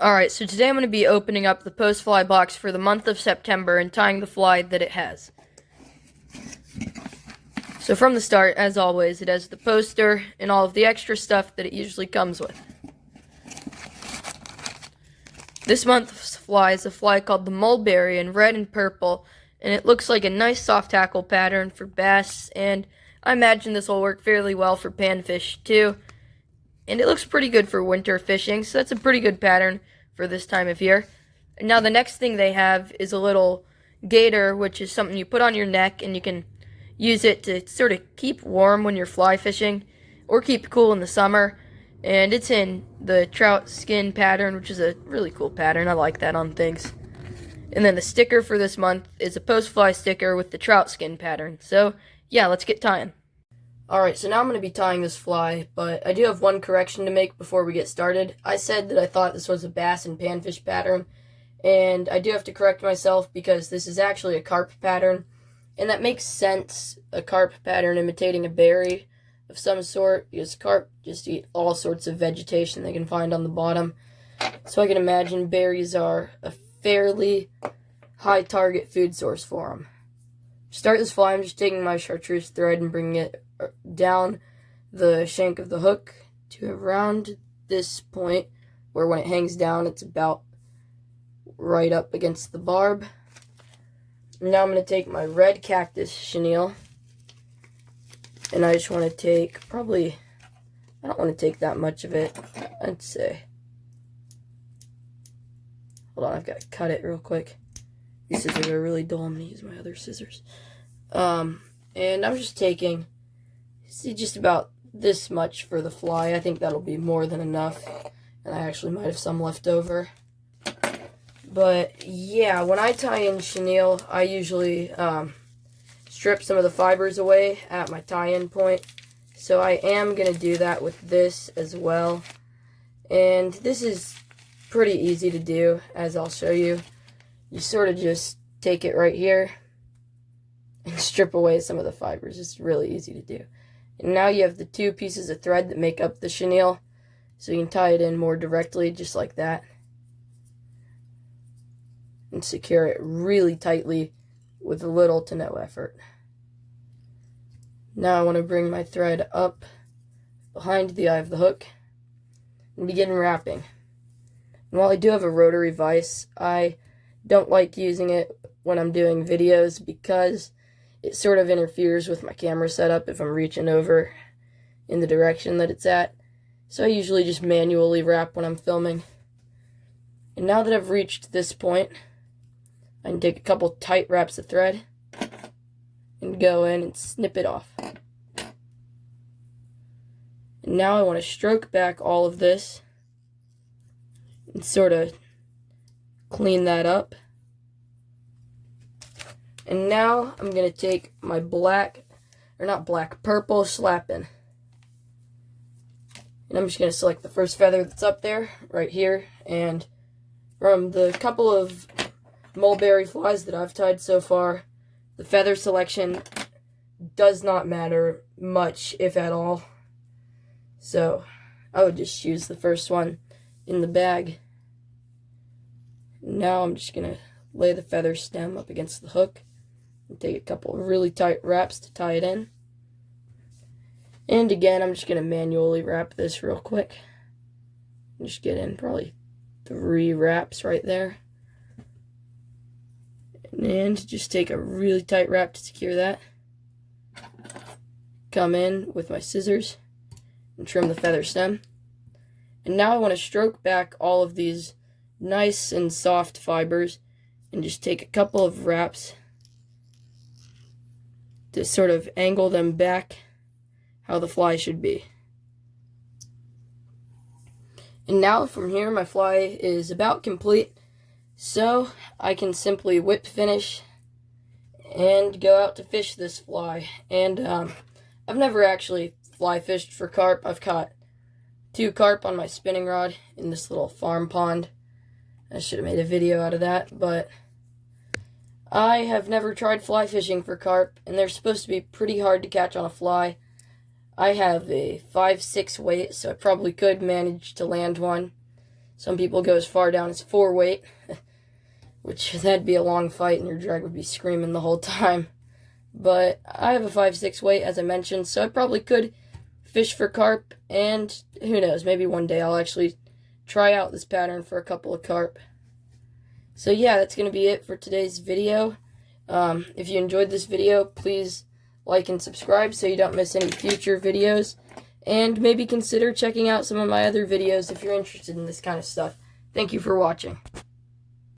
Alright, so today I'm going to be opening up the Postfly box for the month of September and tying the fly that it has. So from the start, as always, it has the poster and all of the extra stuff that it usually comes with. This month's fly is a fly called the mulberry in red and purple, and it looks like a nice soft tackle pattern for bass, and I imagine this will work fairly well for panfish too. And it looks pretty good for winter fishing, so that's a pretty good pattern for this time of year. And now the next thing they have is a little gaiter, which is something you put on your neck, and you can use it to sort of keep warm when you're fly fishing, or keep cool in the summer. And it's in the trout skin pattern, which is a really cool pattern. I like that on things. And then the sticker for this month is a Postfly sticker with the trout skin pattern. So, yeah, let's get tying. Alright, so now I'm going to be tying this fly, but I do have one correction to make before we get started. I said that I thought this was a bass and panfish pattern, and I do have to correct myself because this is actually a carp pattern, and that makes sense, a carp pattern imitating a berry of some sort, because carp just eat all sorts of vegetation they can find on the bottom. So I can imagine berries are a fairly high target food source for them. To start this fly, I'm just taking my chartreuse thread and bringing it down the shank of the hook to around this point where when it hangs down it's about right up against the barb. Now I'm going to take my red cactus chenille, and I just want to take I don't want to take that much of it. I'd say, hold on, I've got to cut it real quick. These scissors are really dull. I'm going to use my other scissors. And I'm just taking, see, just about this much for the fly. I think that'll be more than enough, and I actually might have some left over. But yeah, when I tie in chenille, I usually strip some of the fibers away at my tie-in point. So I am going to do that with this as well. And this is pretty easy to do, as I'll show you. You sort of just take it right here and strip away some of the fibers. It's really easy to do. And now you have the two pieces of thread that make up the chenille, so you can tie it in more directly, just like that. And secure it really tightly with little to no effort. Now I want to bring my thread up behind the eye of the hook and begin wrapping. And while I do have a rotary vise, I don't like using it when I'm doing videos because it sort of interferes with my camera setup if I'm reaching over in the direction that it's at. So I usually just manually wrap when I'm filming. And now that I've reached this point, I can take a couple tight wraps of thread and go in and snip it off. And now I want to stroke back all of this and sort of clean that up. And now I'm going to take my purple slappin'. And I'm just going to select the first feather that's up there, right here. And from the couple of mulberry flies that I've tied so far, the feather selection does not matter much, if at all. So I would just use the first one in the bag. Now I'm just going to lay the feather stem up against the hook and take a couple of really tight wraps to tie it in. And again, I'm just going to manually wrap this real quick. Just get in probably 3 wraps right there. And just take a really tight wrap to secure that. Come in with my scissors and trim the feather stem. And now I want to stroke back all of these nice and soft fibers and just take a couple of wraps to sort of angle them back how the fly should be. And now from here my fly is about complete, so I can simply whip finish and go out to fish this fly. And I've never actually fly fished for carp. I've caught 2 carp on my spinning rod in this little farm pond. I should have made a video out of that, but I have never tried fly fishing for carp, and they're supposed to be pretty hard to catch on a fly. I have a 5'6" weight, so I probably could manage to land one. Some people go as far down as 4 weight, which that'd be a long fight and your drag would be screaming the whole time. But I have a 5-6 weight, as I mentioned, so I probably could fish for carp, and who knows, maybe one day I'll actually try out this pattern for a couple of carp. So yeah, that's going to be it for today's video. If you enjoyed this video, please like and subscribe so you don't miss any future videos. And maybe consider checking out some of my other videos if you're interested in this kind of stuff. Thank you for watching.